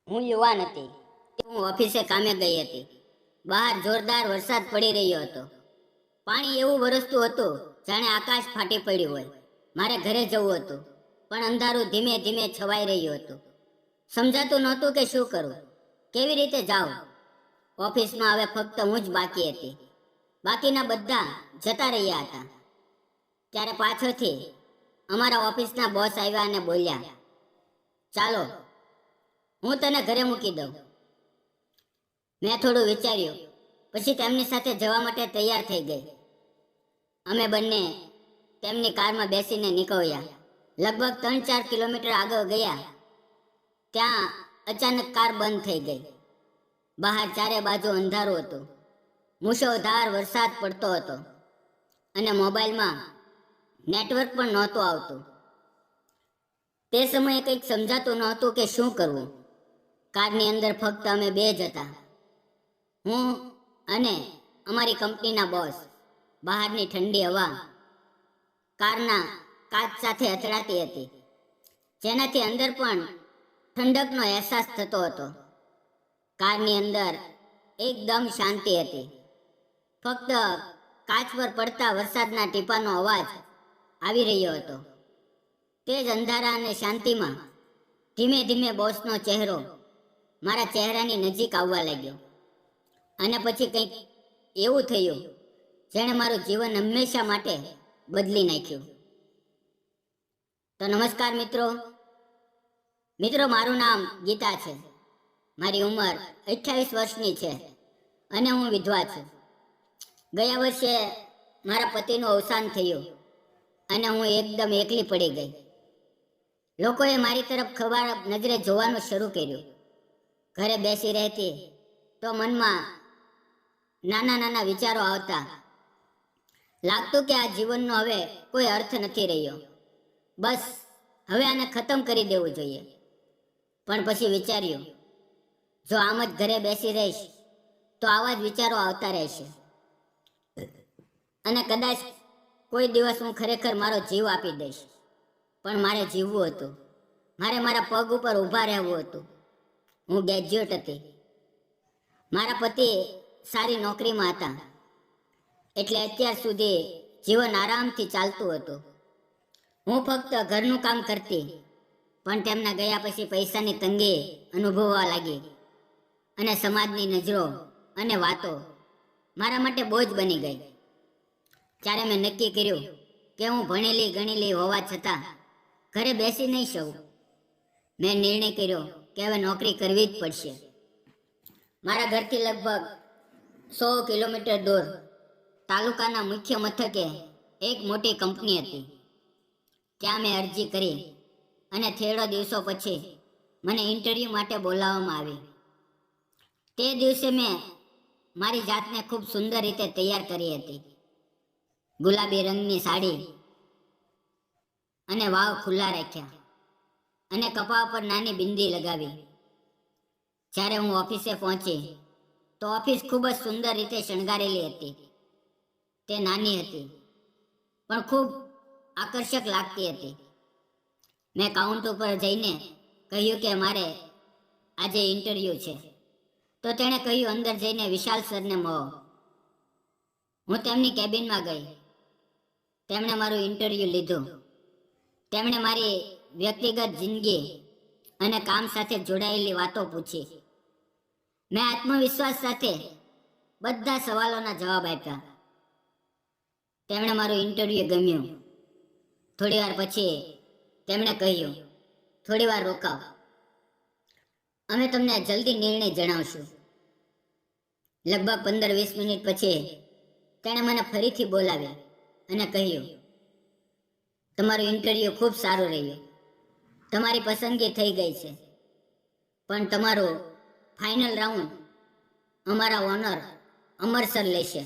હું યુવાન હતી. હું ઓફિસે કામે ગઈ હતી. બહાર જોરદાર વરસાદ પડી રહ્યો હતો. પાણી એવું વરસતું હતું જાણે આકાશ ફાટી પડ્યું હોય. મારે ઘરે જવું હતું, પણ અંધારું ધીમે ધીમે છવાઈ રહ્યું હતું. સમજાતું નહોતું કે શું કરું, કેવી રીતે જાઉં. ઓફિસમાં હવે ફક્ત હું જ બાકી હતી. બાકીના બધા જતા રહ્યા હતા. ત્યારે પાછળથી અમારા ઓફિસના બોસ આવ્યા અને બોલ્યા, ચાલો હું તને ઘરે મૂકી દઉં. મેં થોડું વિચાર્યું, પછી તેમની સાથે જવા માટે તૈયાર થઈ ગઈ. અમે બંને તેમની કારમાં બેસીને નીકળ્યા. લગભગ 3-4 કિલોમીટર આગળ ગયા ત્યાં અચાનક કાર બંધ થઈ ગઈ. બહાર ચારે બાજુ અંધારું હતું. મુશળધાર વરસાદ પડતો હતો અને મોબાઈલમાં નેટવર્ક પણ નહોતું આવતું. તે સમયે કંઈક સમજાતું નહોતું કે શું કરવું. કારની અંદર ફક્ત અમે બે જ હતા, હું અને અમારી કંપનીના બોસ. બહારની ઠંડી હવા કારના કાચ સાથે અથડાતી હતી, જેનાથી અંદર પણ ઠંડકનો અહેસાસ થતો હતો. કારની અંદર એકદમ શાંતિ હતી. ફક્ત કાચ પર પડતા વરસાદના ટીપાનો અવાજ આવી રહ્યો હતો. તે જ અંધારા અને શાંતિમાં ધીમે ધીમે બોસનો ચહેરો મારા ચહેરાની નજીક આવવા લાગ્યો. અને પછી કંઈક એવું થયું જેણે મારું જીવન હંમેશા માટે બદલી નાખ્યું. તો નમસ્કાર મિત્રો, મારું નામ ગીતા છે. મારી ઉંમર 28 વર્ષની છે અને હું વિધવા છું. ગયા વર્ષે મારા પતિનું અવસાન થયું અને હું એકદમ એકલી પડી ગઈ. લોકોએ મારી તરફ ખરાબ નજરે જોવાનું શરૂ કર્યું. ઘરે બેસી રહેતી તો મનમાં નાના નાના વિચારો આવતા. લાગતું કે આ જીવનનો હવે કોઈ અર્થ નથી રહ્યો. બસ હવે આને ખતમ કરી દેવું જોઈએ. પણ પછી વિચાર્યું, જો આમ જ ઘરે બેસી રહીશ તો આવા જ વિચારો આવતા રહેશે અને કદાચ કોઈ દિવસ હું ખરેખર મારો જીવ આપી દઈશ. પણ મારે જીવવું હતું. મારે મારા પગ ઉપર ઊભા રહેવું હતું. હું ગ્રેજ્યુએટ હતી. મારા પતિ સારી નોકરીમાં હતા, એટલે અત્યાર સુધી જીવન આરામથી ચાલતું હતું. હું ફક્ત ઘરનું કામ કરતી, પણ તેમના ગયા પછી પૈસાની તંગી અનુભવવા લાગી અને સમાજની નજરો અને વાતો મારા માટે બોજ બની ગઈ. ત્યારે મેં નક્કી કર્યું કે હું ભણેલી ગણેલી હોવા છતાં ઘરે બેસી નહીં શકું. મેં નિર્ણય કર્યો કે હવે નોકરી કરવી જ પડશે. મારા ઘરથી લગભગ 100 કિલોમીટર દૂર તાલુકાના મુખ્ય મથકે એક મોટી કંપની હતી. ત્યાં મેં અરજી કરી અને થોડા દિવસો પછી મને ઇન્ટરવ્યૂ માટે બોલાવવામાં આવી. તે દિવસે મેં મારી જાતને ખૂબ સુંદર રીતે તૈયાર કરી હતી. ગુલાબી રંગની સાડી અને વાવ ખુલ્લા રાખ્યા અને કપાળ પર નાની બિંદી લગાવી. જ્યારે હું ઓફિસે પહોંચી તો ઓફિસ ખૂબ જ સુંદર રીતે શણગારેલી હતી. તે નાની હતી પણ ખૂબ આકર્ષક લાગતી હતી. મેં કાઉન્ટર પર જઈને કહ્યું કે મારે આજે ઇન્ટરવ્યૂ છે. તો તેણે કહ્યું, અંદર જઈને વિશાલ સરને મળો. હું તેમની કેબિનમાં ગઈ. તેમણે મારું ઇન્ટરવ્યૂ લીધું. તેમણે મારી વ્યક્તિગત જિંદગી અને કામ સાથે જોડાયેલી વાતો પૂછી. મેં આત્મવિશ્વાસ સાથે બધા સવાલોના જવાબ આપ્યા. તેમણે મારું ઇન્ટરવ્યૂ ગમ્યું. થોડી વાર પછી તેમણે કહ્યું, થોડી વાર રોકાવ, અમે તમને જલ્દી નિર્ણય જણાવશું. લગભગ 15-20 મિનિટ પછી તેણે મને ફરીથી બોલાવ્યા અને કહ્યું, તમારું ઇન્ટરવ્યૂ ખૂબ સારું રહ્યું. તમારી પસંદગી થઈ ગઈ છે, પણ તમારું ફાઇનલ રાઉન્ડ અમારા ઓનર અમર સર લેશે.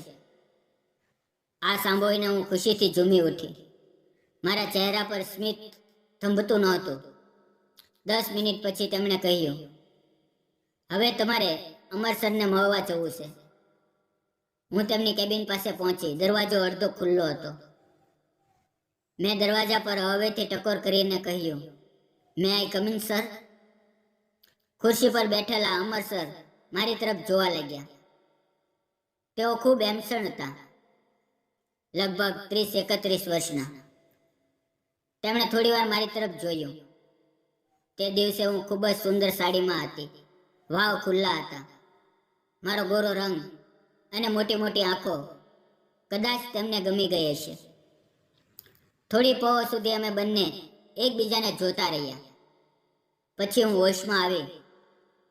આ સાંભળીને હું ખુશીથી ઝૂમી ઉઠી. મારા ચહેરા પર સ્મિત થંભતું નહોતું. 10 મિનિટ પછી તેમણે કહ્યું, હવે તમારે અમર સરને મળવા જવું છે. હું તેમની કેબિન પાસે પહોંચી. દરવાજો અડધો ખુલ્લો હતો. મેં દરવાજા પર હવેથી ટકોર કરીને કહ્યું, મે આઈ કમ ઇન સર? ખુરશી પર બેઠેલા અમરસર મારી તરફ જોવા લાગ્યા. તેઓ ખૂબ એમસણ હતા, લગભગ 30-31 વર્ષના. તેમણે થોડીવાર મારી તરફ જોયું. તે દિવસે હું ખૂબ જ સુંદર સાડીમાં હતી. વાવ ખુલ્લા હતા. મારો ગોરો રંગ અને મોટી મોટી આંખો કદાચ તેમને ગમી ગઈ હશે. થોડી પહોર સુધી અમે બંને એકબીજાને જોતા રહ્યા. પછી હું હોશમાં આવી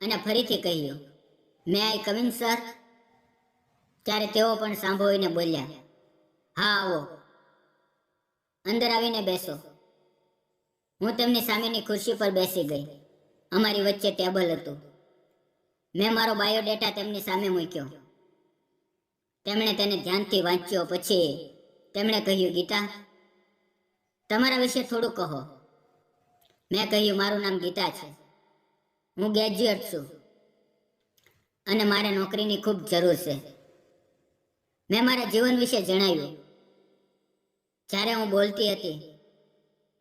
અને ફરીથી કહ્યું, મે આઈ કમ ઇન સર? ત્યારે તેઓ પણ સાંભળીને બોલ્યા, હા આવો, અંદર આવીને બેસો. હું તેમની સામેની ખુરશી પર બેસી ગઈ. અમારી વચ્ચે ટેબલ હતું. મેં મારો બાયોડેટા તેમની સામે મૂક્યો. તેમણે તેને ધ્યાનથી વાંચ્યો. પછી તેમણે કહ્યું, ગીતા, તમારા વિશે થોડું કહો. મેં કહ્યું, મારું નામ ગીતા છે. હું ગ્રેજ્યુએટ છું અને મારે નોકરીની ખૂબ જરૂર છે. મેં મારા જીવન વિશે જણાવ્યું. જ્યારે હું બોલતી હતી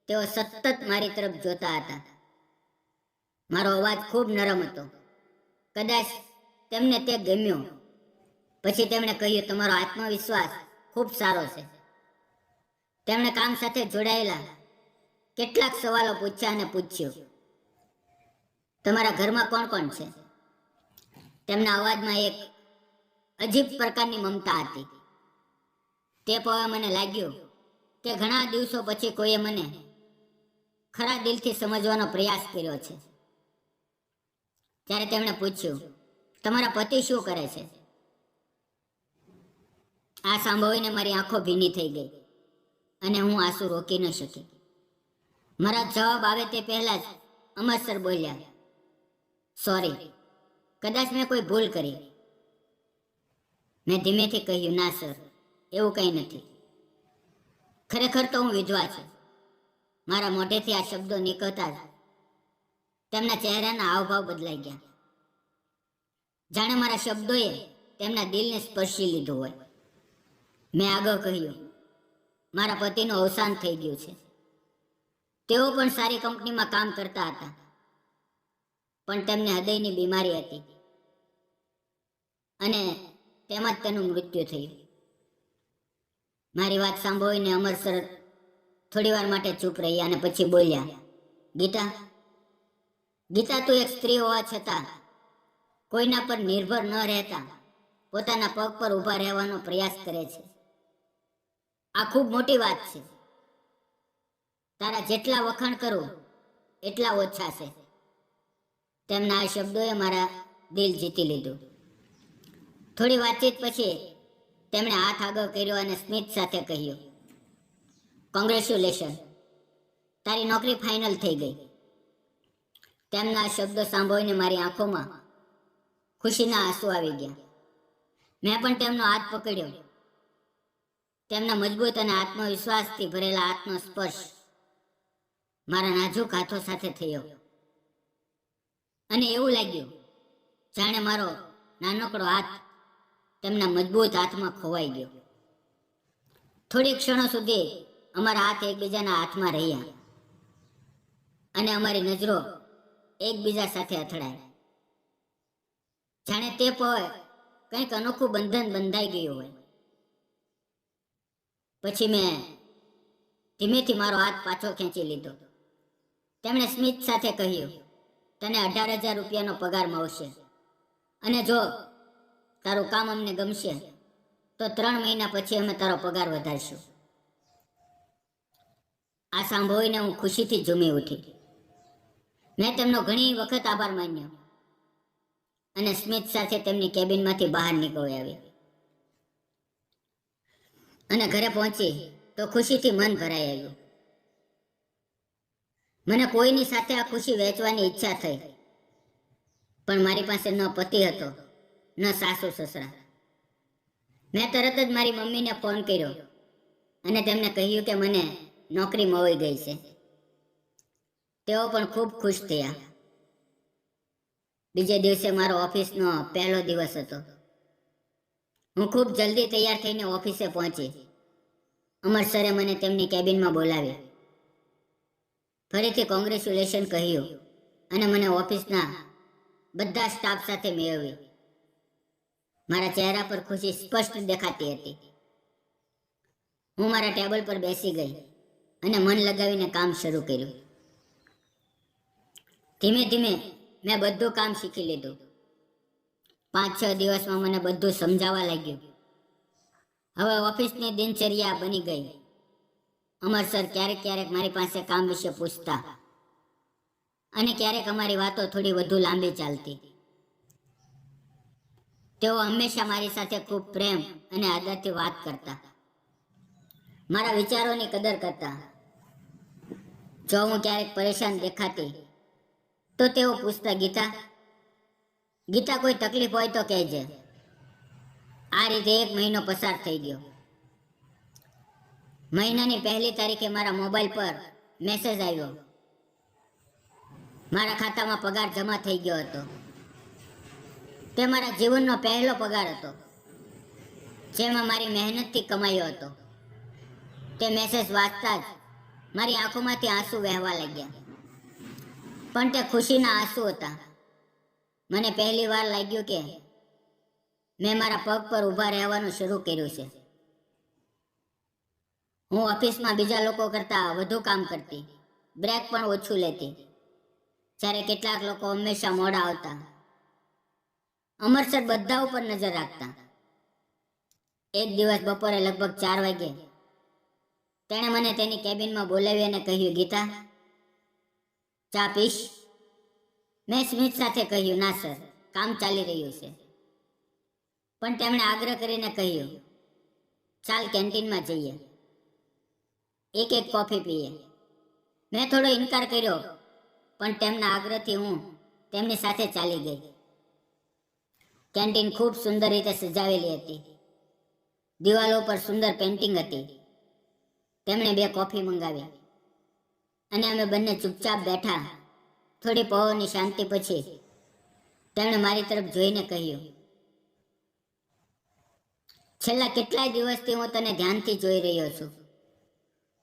તેઓ સતત મારી તરફ જોતા હતા. મારો અવાજ ખૂબ નરમ હતો. કદાચ તેમને તે ગમ્યું. પછી તેમણે કહ્યું, તમારો આત્મવિશ્વાસ ખૂબ સારો છે. તેમણે કામ સાથે જોડાયેલા કેટલાક સવાલો પૂછ્યા અને પૂછ્યું, તમારા ઘરમાં કોણ કોણ છે? તેમના અવાજમાં એક અજીબ પ્રકારની મમતા હતી. તે પવે મને લાગ્યું કે ઘણા દિવસો પછી કોઈએ મને ખરા દિલથી સમજવાનો પ્રયાસ કર્યો છે. ત્યારે તેમણે પૂછ્યું, તમારા પતિ શું કરે છે? આ સાંભળીને મારી આંખો ભીની થઈ ગઈ અને હું આંસુ રોકી ન શકી. મારા જવાબ આવે તે પહેલા જ અમરસર બોલ્યા, સોરી, કદાચ મેં કોઈ ભૂલ કરી. મેં ધીમેથી કહ્યું, ના સર, એવું કંઈ નથી. ખરેખર તો હું વિધવા છું. મારા મોઢેથી આ શબ્દો નીકળતા જ તેમના ચહેરાના હાવભાવ બદલાઈ ગયા. જાણે મારા શબ્દોએ તેમના દિલને સ્પર્શી લીધું હોય. મેં આગળ કહ્યું, મારા પતિનું અવસાન થઈ ગયું છે. તેઓ પણ સારી કંપનીમાં કામ કરતા હતા, પણ તેમને હૃદયની બીમારી હતી અને તેમાં જ તેનું મૃત્યુ થયું. મારી વાત સાંભળીને અમરસર થોડીવાર માટે ચૂપ રહ્યા અને પછી બોલ્યા, ગીતા, ગીતા, તું એક સ્ત્રી હોવા છતાં કોઈના પર નિર્ભર ન રહેતા પોતાના પગ પર ઊભા રહેવાનો પ્રયાસ કરે છે. આ ખૂબ મોટી વાત છે. તારા જેટલા વખાણ કરું એટલા ઓછા છે. તેમના આ શબ્દોએ મારા દિલ જીતી લીધું. થોડી વાતચીત પછી તેમણે હાથ આગળ કર્યો અને સ્મિત સાથે કહ્યું, કોંગ્રેચ્યુલેશન, તારી નોકરી ફાઇનલ થઈ ગઈ. તેમના આ શબ્દો સાંભળીને મારી આંખોમાં ખુશીના આંસુ આવી ગયા. મેં પણ તેમનો હાથ પકડ્યો. તેમના મજબૂત અને આત્મવિશ્વાસથી ભરેલા હાથનો સ્પર્શ મારા નાજુક હાથો સાથે થયો અને એવું લાગ્યું જાણે મારો નાનકડો હાથ તેમના મજબૂત હાથમાં ખોવાઈ ગયો. થોડી ક્ષણો સુધી અમારા હાથ એકબીજાના હાથમાં રહ્યા અને અમારી નજરો એકબીજા સાથે અથડાઈ. જાણે તે પળ કંઈક અનોખું બંધન બંધાઈ ગયું હોય. પછી મેં ધીમેથી મારો હાથ પાછો ખેંચી લીધો. તેમણે સ્મિત સાથે કહ્યું, તને 18,000 રૂપિયાનો પગાર મળશે અને જો તારું કામ અમને ગમશે તો 3 મહિના પછી અમે તારો પગાર વધારશું. આ સાંભળીને હું ખુશીથી ઝૂમી ઉઠી. મેં તેમનો ઘણી વખત આભાર માન્યો અને સ્મિત સાથે તેમની કેબિનમાંથી બહાર નીકળી આવી અને ઘરે પહોંચી તો ખુશીથી મન ભરાઈ આવ્યું. મને કોઈની સાથે આ ખુશી વહેંચવાની ઈચ્છા થઈ, પણ મારી પાસે ન પતિ હતો ન સાસુ સસરા. મેં તરત જ મારી મમ્મીને ફોન કર્યો અને તેમને કહ્યું કે મને નોકરી મળી ગઈ છે. તેઓ પણ ખૂબ ખુશ થયા. બીજે દિવસે મારો ઓફિસનો પહેલો દિવસ હતો. હું ખૂબ જલ્દી તૈયાર થઈને ઓફિસે પહોંચી. અમરસરે મને તેમની કેબિનમાં બોલાવી. ફરીથી કોંગ્રેચ્યુલેશન કહ્યું અને મને ઓફિસના બધા સ્ટાફ સાથે મેળવી. મારા ચહેરા પર ખુશી સ્પષ્ટ દેખાતી હતી. હું મારા ટેબલ પર બેસી ગઈ અને મન લગાવીને કામ શરૂ કર્યું. ધીમે ધીમે મેં બધું કામ શીખી લીધું. 5-6 દિવસમાં મને બધું સમજાવવા લાગ્યું. હવે ઓફિસની દિનચર્યા બની ગઈ. અમર સર ક્યારેક મારી પાસે કામ વિશે પૂછતા અને ક્યારેક અમારી વાતો થોડી વધુ લાંબી ચાલતી. તેઓ હંમેશા મારી સાથે ખૂબ પ્રેમ અને આદરથી વાત કરતા, મારા વિચારોની કદર કરતા. જો હું ક્યારેક પરેશાન દેખાતી તો તેઓ પૂછતા, ગીતા કોઈ તકલીફ હોય તો કહેજે. આ રીતે 1 મહિનો પસાર થઈ ગયો. મહિનાની 1લી તારીખે મારા મોબાઈલ પર મેસેજ આવ્યો. મારા ખાતામાં પગાર જમા થઈ ગયો હતો. તે મારા જીવનનો પહેલો પગાર હતો, જેમાં મારી મહેનતથી કમાયો હતો. તે મેસેજ વાંચતા જ મારી આંખોમાંથી આંસુ વહેવા લાગ્યા. પણ તે ખુશીના આંસુ હતા. મને પહેલી વાર લાગ્યું કે મેં મારા પગ પર ઊભા રહેવાનું શરૂ કર્યું છે. હું ઓફિસમાં બીજા લોકો કરતાં વધુ કામ કરતી, બ્રેક પણ ઓછું લેતી. જ્યારે કેટલાક લોકો હંમેશા મોડા આવતા. અમર સર બધા ઉપર નજર રાખતા. એક દિવસ બપોરે લગભગ 4 વાગે તેણે મને તેની કેબિનમાં બોલાવી અને કહ્યું, ગીતા, ચા પીશ? મેં સ્મિત સાથે કહ્યું, ના સર, કામ ચાલી રહ્યું છે. પણ તેમણે આગ્રહ કરીને કહ્યું, ચાલ કેન્ટીનમાં જઈએ, એક કોફી પીએ. મેં થોડો ઇનકાર કર્યો, પણ તેમના આગ્રહથી હું તેમની સાથે ચાલી ગઈ. કેન્ટીન ખૂબ સુંદર રીતે સજાવેલી હતી. દિવાલો પર સુંદર પેઇન્ટિંગ હતી. તેમણે 2 કોફી મંગાવી અને અમે બંને ચૂપચાપ બેઠા. થોડી પહોરની શાંતિ પછી તેમણે મારી તરફ જોઈને કહ્યું, છેલ્લા કેટલાય દિવસથી હું તને ધ્યાનથી જોઈ રહ્યો છું.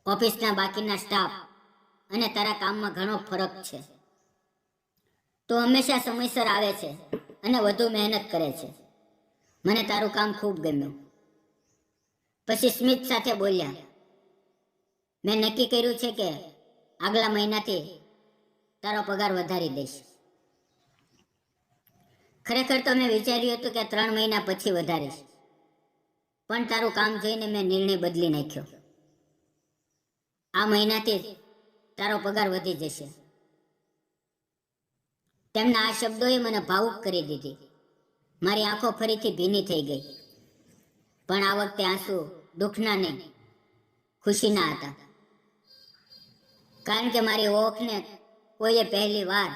ઓફિસના બાકીના સ્ટાફ અને તારા કામમાં ઘણો ફરક છે. તું હંમેશા સમયસર આવે છે અને વધુ મહેનત કરે છે. મને તારું કામ ખૂબ ગમ્યું. પછી સ્મિત સાથે બોલ્યા, મેં નક્કી કર્યું છે કે આગલા મહિનાથી તારો પગાર વધારી દઈશ. ખરેખર તો મેં વિચાર્યું હતું કે 3 મહિના પછી વધારીશ, પણ તારું કામ જોઈને મેં નિર્ણય બદલી નાખ્યો. આ મહિનાથી તારો પગાર વધી જશે. તેમના આ શબ્દોએ મને ભાવુક કરી દીધી. મારી આંખો ફરીથી ભીની થઈ ગઈ. પણ આ વખતે આંસુ દુઃખના નહીં, ખુશીના હતા. કારણ કે મારી ઓળખને કોઈએ પહેલી વાર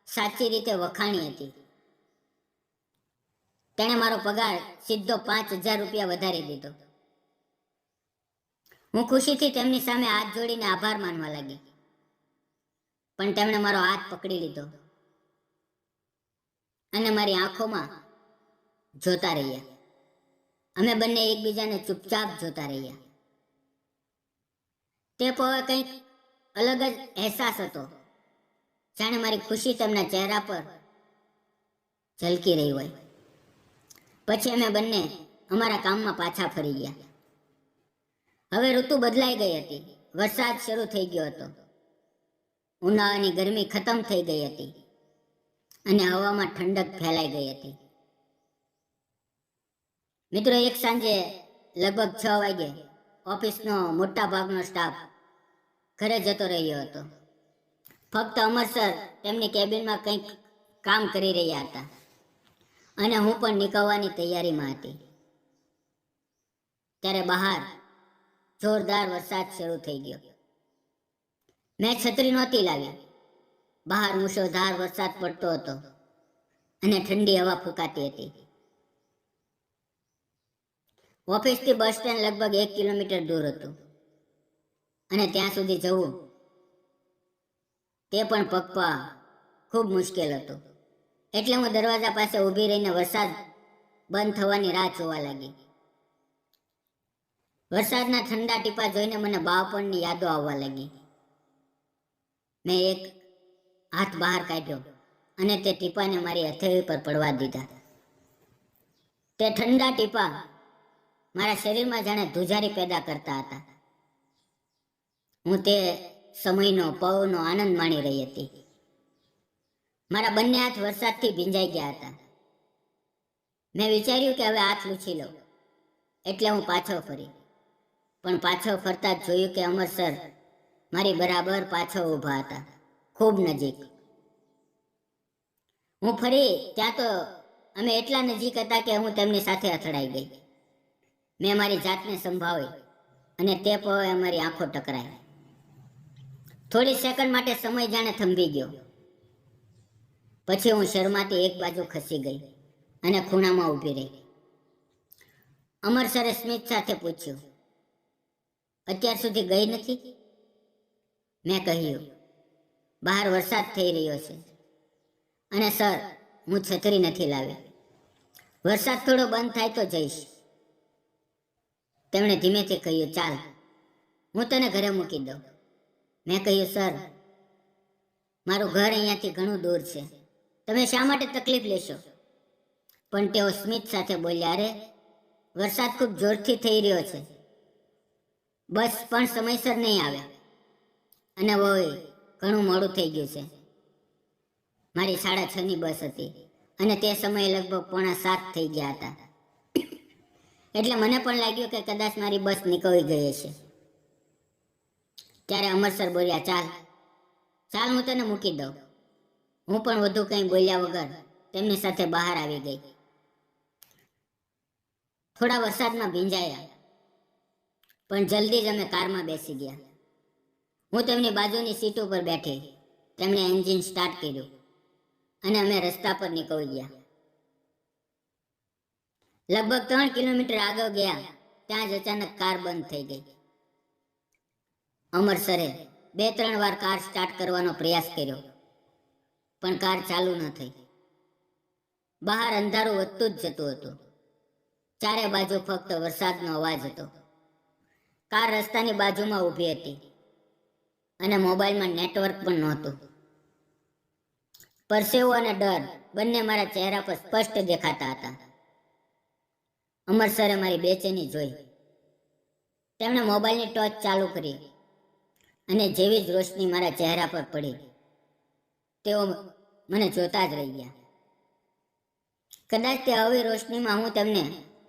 સાચી રીતે વખાણી હતી. તેણે મારો પગાર સીધો 5,000 રૂપિયા વધારી દીધો. હું ખુશીથી તેમની સામે હાથ જોડીને આભાર માનવા લાગી. પણ તેમણે મારો હાથ પકડી લીધો અને મારી આંખોમાં જોતા રહ્યા. અમે બંને એકબીજાને ચૂપચાપ જોતા રહ્યા. તે પળે કંઈક અલગ જ અહેસાસ હતો, જાણે મારી ખુશી તેમના ચહેરા પર ઝલકી રહી હોય. પછી અમે બંને અમારા કામમાં પાછા ફરી ગયા. હવે ઋતુ બદલાઈ ગઈ હતી. વરસાદ શરૂ થઈ ગયો હતો. ઉનાળાની ગરમી ખતમ થઈ ગઈ હતી અને હવામાં ઠંડક ફેલાઈ ગઈ હતી. મિત્રો, એક સાંજે લગભગ 6 વાગે ઓફિસનો મોટા ભાગનો સ્ટાફ ઘરે જતો રહ્યો હતો. ફક્ત અમર સર તેમની કેબિનમાં કંઈક કામ કરી રહ્યા હતા અને હું પણ નીકળવાની તૈયારીમાં હતી. ત્યારે બહાર જોરદાર વરસાદ શરૂ થઈ ગયો. મેં છત્રી નહોતી લાવી. બહાર મુશળધાર વરસાદ પડતો હતો અને ઠંડી હવા ફૂંકાતી હતી. ઓફિસથી બસ સ્ટેન્ડ લગભગ 1 કિલોમીટર દૂર હતું અને ત્યાં સુધી જવું તે પણ પગપાળા ખૂબ મુશ્કેલ હતું. એટલે હું દરવાજા પાસે ઊભી રહીને વરસાદ બંધ થવાની રાહ જોવા લાગી. વરસાદના ઠંડા ટીપા જોઈને મને બાળપણની યાદો આવવા લાગી. મેં એક હાથ બહાર કાઢ્યો અને તે ટીપાને મારી હથેળી પર પડવા દીધા. તે ઠંડા ટીપા મારા શરીરમાં જાણે ધ્રુજારી પેદા કરતા હતા. હું તે સમયનો પવનનો આનંદ માણી રહી હતી. મારા બંને હાથ વરસાદથી ભીંજાઈ ગયા હતા. મેં વિચાર્યું કે હવે હાથ લૂછી લઉં, એટલે હું પાછો ફરી. પણ પાછો ફરતા જ જોયું કે અમર સર મારી બરાબર પાછો ઊભા હતા, ખૂબ નજીક. હું ફરી ત્યાં તો અમે એટલા નજીક હતા કે હું તેમની સાથે અથડાઈ ગઈ. મેં મારી જાતને સંભાળી અને તે પવે અમારી આંખો ટકરાઈ. થોડી સેકન્ડ માટે સમય જાણે થંભી ગયો. પછી હું શરમાથી એક બાજુ ખસી ગઈ અને ખૂણામાં ઊભી રહી. અમર સરે સ્મિત સાથે પૂછ્યું, અત્યાર સુધી ગઈ નથી? મેં કહ્યું, બહાર વરસાદ થઈ રહ્યો છે અને સર હું છત્રી નથી લાવી. વરસાદ થોડો બંધ થાય તો જઈશ. તેમણે ધીમેથી કહ્યું, ચાલ હું તને ઘરે મૂકી દઉં. મેં કહ્યું, સર મારું ઘર અહીંયાથી ઘણું દૂર છે, તમે શા માટે તકલીફ લેશો? પણ તેઓ સ્મિત સાથે બોલ્યા, અરે વરસાદ ખૂબ જોરથી થઈ રહ્યો છે, બસ પણ સમયસર નહીં આવે અને ઓય ઘણું મોડું થઈ ગયું છે. મારી 6:30ની બસ હતી અને તે સમયે લગભગ 6:45 થઈ ગયા હતા. એટલે મને પણ લાગ્યું કે કદાચ મારી બસ નીકળી ગઈ હશે. ત્યારે અમરસર બોલ્યા, ચાલ ચાલ હું તને મૂકી દઉં. હું પણ વધુ કંઈ બોલ્યા વગર તેમની સાથે બહાર આવી ગઈ. થોડા વરસાદમાં ભીંજાયા, પણ જલ્દી જ અમે કારમાં બેસી ગયા. હું તેમની બાજુની સીટ ઉપર બેઠી. તેમણે એન્જિન સ્ટાર્ટ કર્યું અને અમે રસ્તા પર નીકળી ગયા. લગભગ 3 કિલોમીટર આગળ ગયા ત્યાં જ અચાનક કાર બંધ થઈ ગઈ. અમરસરે 2-3 વાર કાર સ્ટાર્ટ કરવાનો પ્રયાસ કર્યો, પણ કાર ચાલુ ન થઈ. બહાર અંધારું વધતું જ જતું હતું. ચારે બાજુ ફક્ત વરસાદનો અવાજ હતો. કાર રસ્તાની બાજુમાં ઊભી હતી અને મોબાઈલમાં નેટવર્ક પણ નહોતું. પરસેવો અને ડર બંને મારા ચહેરા પર સ્પષ્ટ દેખાતા હતા. અમરસરે મારી બેચેની જોઈ. તેમણે મોબાઈલની ટોર્ચ ચાલુ કરી અને જેવી જ રોશની મારા ચહેરા પર પડી, તેઓ મને જોતા જ રહી ગયા. કદાચ તે આવી રોશનીમાં હું તેમને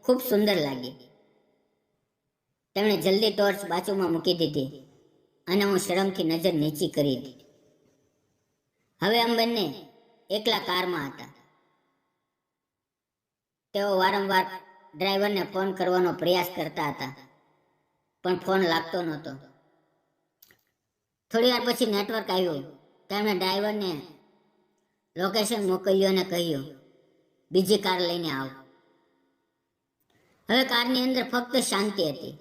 ખૂબ સુંદર લાગી. તેમણે જલ્દી ટોર્ચ બાજુમાં મૂકી દીધી અને હું શરમથી નજર નીચી કરી દીધી. હવે અમે બંને એકલા કારમાં હતા. તેઓ વારંવાર ડ્રાઈવરને ફોન કરવાનો પ્રયાસ કરતા હતા, પણ ફોન લાગતો નહોતો. થોડી વાર પછી નેટવર્ક આવ્યું. તેમણે ડ્રાઈવરને લોકેશન મોકલ્યું અને કહ્યું, બીજી કાર લઈને આવો. હવે કારની અંદર ફક્ત શાંતિ હતી.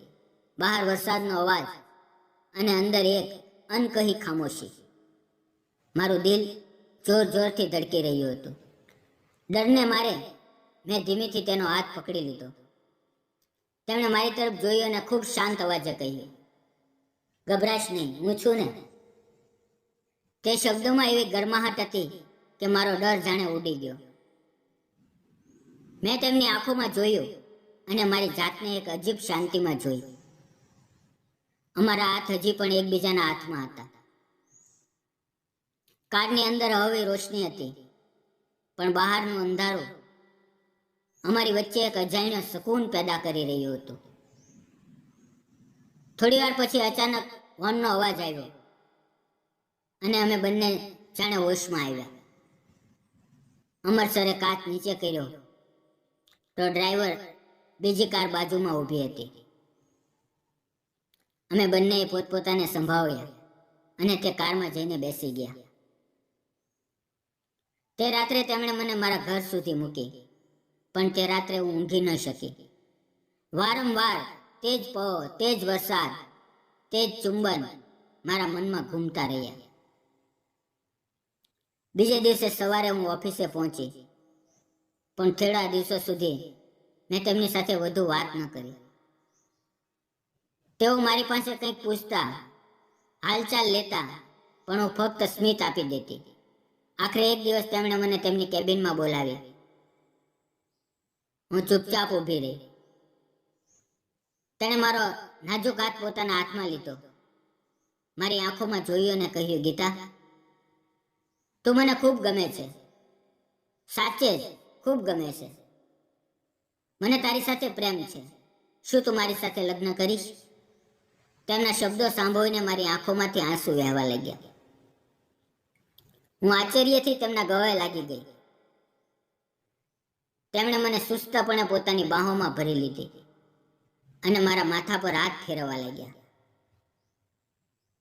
બહાર વરસાદનો અવાજ અને અંદર એક અનકહી ખામોશી. મારું દિલ જોર જોરથી ધડકી રહ્યું હતું. ડરને મારે મેં ધીમેથી તેનો હાથ પકડી લીધો. તેમણે મારી તરફ જોયું અને ખૂબ શાંત અવાજે કહ્યું, ગભરાશ નહીં, હું છું ને. તે શબ્દોમાં એવી ગરમાહટ હતી કે મારો ડર જાણે ઉડી ગયો. મેં તેમની આંખોમાં જોયું અને મારી જાતને એક અજીબ શાંતિમાં જોઈ. અમારા હાથ હજી પણ એકબીજાના હાથમાં હતા. કારની અંદર હવે રોશની હતી, પણ બહારનું અંધારું અમારી વચ્ચે એક અજાણ્યો સુકૂન પેદા કરી રહ્યું હતું. થોડી વાર પછી અચાનક હોર્નનો અવાજ આવ્યો અને અમે બંને જાણે હોશમાં આવ્યા. અમરસરે કાચ નીચે કર્યો તો ડ્રાઈવર બીજી કાર બાજુમાં ઊભી હતી. અમે બંનેએ પોતપોતાને સંભાળ્યા અને તે કારમાં જઈને બેસી ગયા. તે રાત્રે તેમણે મને મારા ઘર સુધી મૂકી, પણ તે રાત્રે હું ઊંઘી ન શકી. વારંવાર તે જ પવ, તે જ વરસાદ, તે જ ચુંબન મારા મનમાં ઘૂમતા રહ્યા. બીજે દિવસે સવારે હું ઓફિસે પહોંચી, પણ થોડા દિવસો સુધી મેં તેમની સાથે વધુ વાત ન કરી. તેઓ મારી પાસે કંઈક પૂછતા, હાલચાલ લેતા, પણ હું ફક્ત સ્મિત આપી દેતી આખરે એક દિવસ તેમણે મને તેમની કેબિનમાં બોલાવી. હું ચૂપચાપ ઊભી રહી. તેણે મારો નાજુક હાથ પોતાના હાથમાં લીધો, મારી આંખોમાં જોયું અને કહ્યું, ગીતા, તું મને ખૂબ ગમે છે, સાચે જ ખૂબ ગમે છે. મને તારી સાથે પ્રેમ છે. શું તું મારી સાથે લગ્ન કરીશ? તેમના શબ્દો સાંભળીને મારી આંખોમાંથી આંસુ વહેવા લાગ્યા. હું આશ્ચર્યથી તેમના ગળે લાગી ગઈ. તેમણે મને સુસ્તપણે પોતાની બાહોમાં ભરી લીધી અને મારા માથા પર હાથ ફેરવવા લાગ્યા.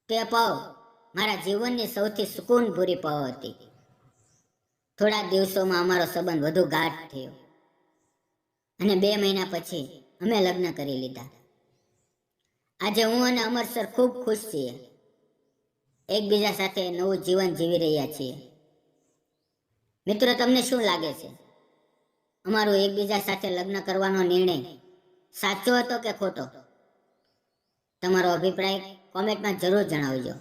તે પળ મારા જીવનની સૌથી સુકૂનભરી પળ હતી. થોડા દિવસોમાં અમારો સંબંધ વધુ ગાઢ થયો અને 2 મહિના પછી અમે લગ્ન કરી લીધા. આજે હું અને અમર સર ખૂબ ખુશ છીએ. એકબીજા સાથે નવું જીવન જીવી રહ્યા છીએ. મિત્રો, તમને શું લાગે છે? અમારો એકબીજા સાથે લગ્ન કરવાનો નિર્ણય સાચો હતો કે ખોટો? તમારો અભિપ્રાય કોમેન્ટમાં જરૂર જણાવજો.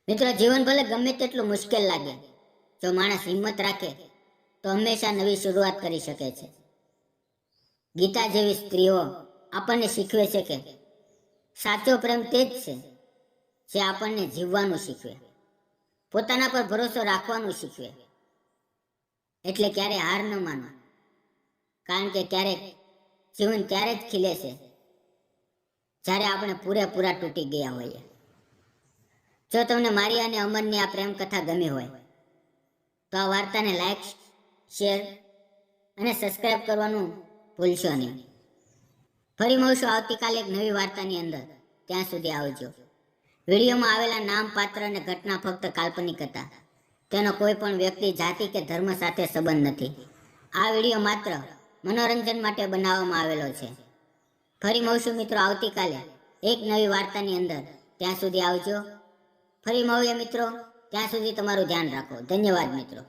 મિત્રો, જીવન ભલે ગમે તેટલું મુશ્કેલ લાગે, જો માણસ હિંમત રાખે તો હંમેશા નવી શરૂઆત કરી શકે છે. ગીતા જેવી સ્ત્રીઓ આપણને શીખવે છે કે સાચો પ્રેમ તે જ છે જે આપણને જીવવાનું શીખવે, પોતાના પર ભરોસો રાખવાનું શીખવે. એટલે ક્યારેય હાર ન માનો, કારણ કે ક્યારેક જીવન ત્યારે જ ખીલે છે જ્યારે આપણે પૂરેપૂરા તૂટી ગયા હોઈએ. જો તમને મારી અને અમરની આ પ્રેમ કથા ગમી હોય તો આ વાર્તાને લાઈક, શેર અને સબસ્ક્રાઇબ કરવાનું ભૂલશો નહીં. ફરી મળશું આવતીકાલે એક નવી વાર્તાની અંદર. ત્યાં સુધી આવજો. વિડીયોમાં આવેલા નામ, પાત્ર અને ઘટના ફક્ત કાલ્પનિક હતા. તેનો કોઈ પણ વ્યક્તિ, જાતિ કે ધર્મ સાથે સંબંધ નથી. આ વિડીયો માત્ર મનોરંજન માટે બનાવવામાં આવેલો છે. ફરી મળશું મિત્રો આવતીકાલે એક નવી વાર્તાની અંદર. ત્યાં સુધી આવજો. ફરી મળીએ મિત્રો. ત્યાં સુધી તમારું ધ્યાન રાખો. ધન્યવાદ મિત્રો.